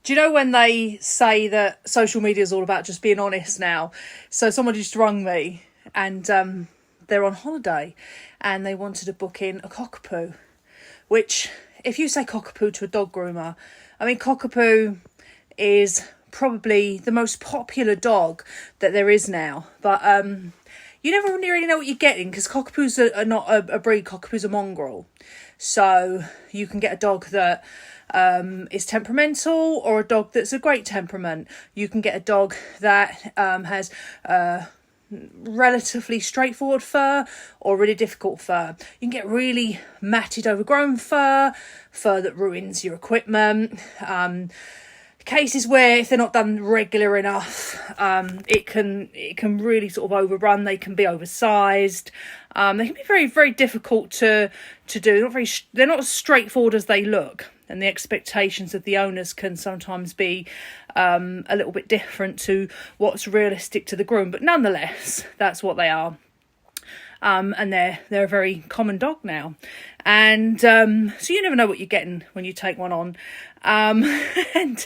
Do you know when they say that social media is all about just being honest now? So someone just rung me and they're on holiday and they wanted to book in a cockapoo, which if you say cockapoo to a dog groomer, I mean, cockapoo is probably the most popular dog that there is now. But you never really know what you're getting because cockapoos are not a breed. Cockapoos are mongrel. So you can get a dog that is temperamental or a dog that's a great temperament. You can get a dog that has relatively straightforward fur or really difficult fur. You can get really matted, overgrown fur that ruins your equipment. Cases where if they're not done regular enough, it can really sort of overrun. They can be oversized. They can be very, very difficult to do. They're not as straightforward as they look, and the expectations of the owners can sometimes be a little bit different to what's realistic to the groom. But nonetheless, that's what they are. And they're a very common dog now. And so you never know what you're getting when you take one on. And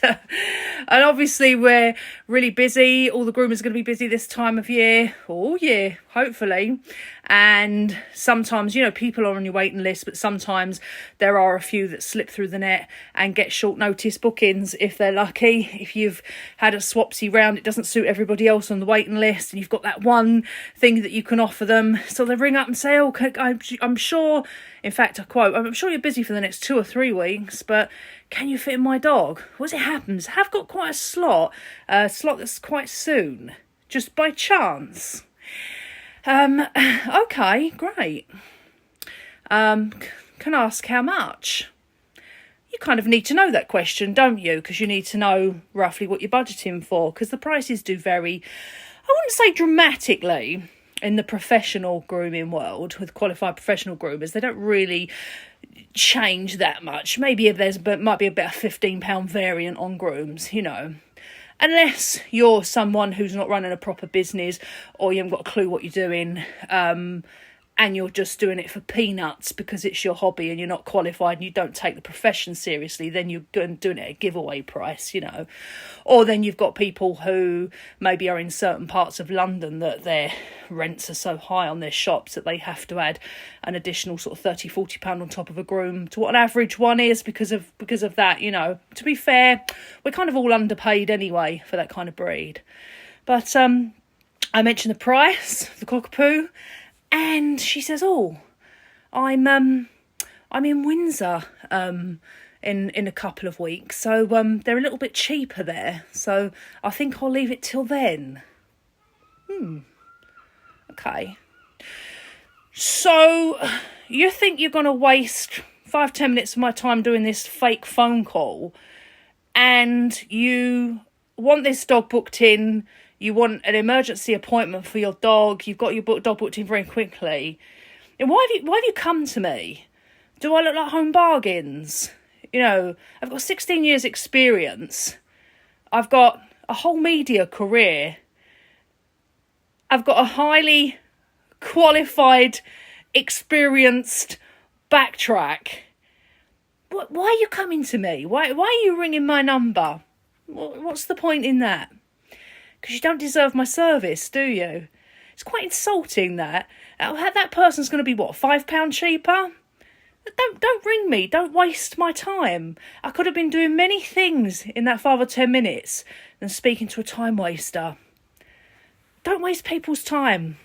obviously we're really busy. All the groomers are going to be busy this time of year, all year, hopefully. And sometimes, people are on your waiting list, but sometimes there are a few that slip through the net and get short notice bookings if they're lucky. If you've had a swapsy round, it doesn't suit everybody else on the waiting list, and you've got that one thing that you can offer them. So they ring up and say, oh, I'm sure, in fact, I quote, I'm sure you're busy for the next 2 or 3 weeks, but can you fit in my dog? Well, as it happens, I have got quite a slot that's quite soon, just by chance. Okay, great. Can I ask how much? You kind of need to know that question, don't you? Because you need to know roughly what you're budgeting for, because the prices do vary, I wouldn't say dramatically, in the professional grooming world with qualified professional groomers. They don't really change that much. Maybe if might be about a £15 variant on grooms, unless you're someone who's not running a proper business or you haven't got a clue what you're doing, and you're just doing it for peanuts because it's your hobby and you're not qualified and you don't take the profession seriously, then you're doing it at a giveaway price, Or then you've got people who maybe are in certain parts of London that their rents are so high on their shops that they have to add an additional sort of £30-40 on top of a groom to what an average one is because of that, To be fair, we're kind of all underpaid anyway for that kind of breed. But I mentioned the price, the cockapoo, and she says, "Oh, I'm in Windsor in a couple of weeks, so they're a little bit cheaper there. So I think I'll leave it till then." Okay. So you think you're going to waste 5-10 minutes of my time doing this fake phone call, and you want this dog booked in? You want an emergency appointment for your dog. You've got your dog booked in very quickly. And why have you come to me? Do I look like Home Bargains? I've got 16 years experience. I've got a whole media career. I've got a highly qualified, experienced backtrack. Why are you coming to me? Why are you ringing my number? What's the point in that? Because you don't deserve my service, do you? It's quite insulting that. That person's going to be, £5 cheaper? Don't ring me. Don't waste my time. I could have been doing many things in that 5 or 10 minutes than speaking to a time waster. Don't waste people's time.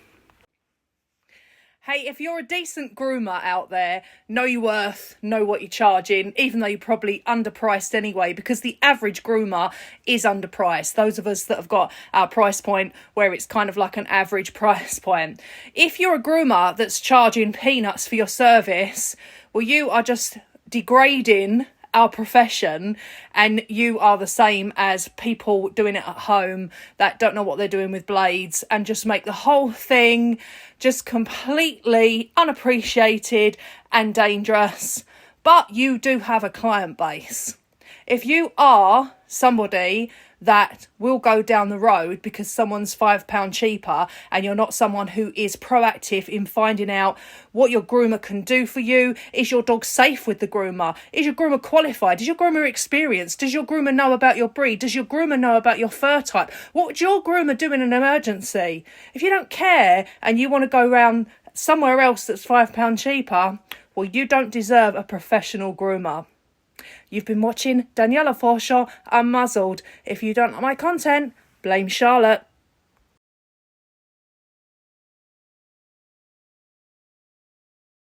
Hey, if you're a decent groomer out there, know your worth, know what you're charging, even though you're probably underpriced anyway, because the average groomer is underpriced. Those of us that have got our price point where it's kind of like an average price point. If you're a groomer that's charging peanuts for your service, well, you are just degrading our profession, and you are the same as people doing it at home that don't know what they're doing with blades and just make the whole thing just completely unappreciated and dangerous. But you do have a client base. If you are somebody that will go down the road because someone's £5 cheaper, and you're not someone who is proactive in finding out what your groomer can do for you. Is your dog safe with the groomer? Is your groomer qualified? Is your groomer experienced? Does your groomer know about your breed? Does your groomer know about your fur type? What would your groomer do in an emergency? If you don't care and you want to go around somewhere else that's £5 cheaper, well, you don't deserve a professional groomer. You've been watching Daniela Forshaw Unmuzzled. If you don't like my content, blame Charlotte.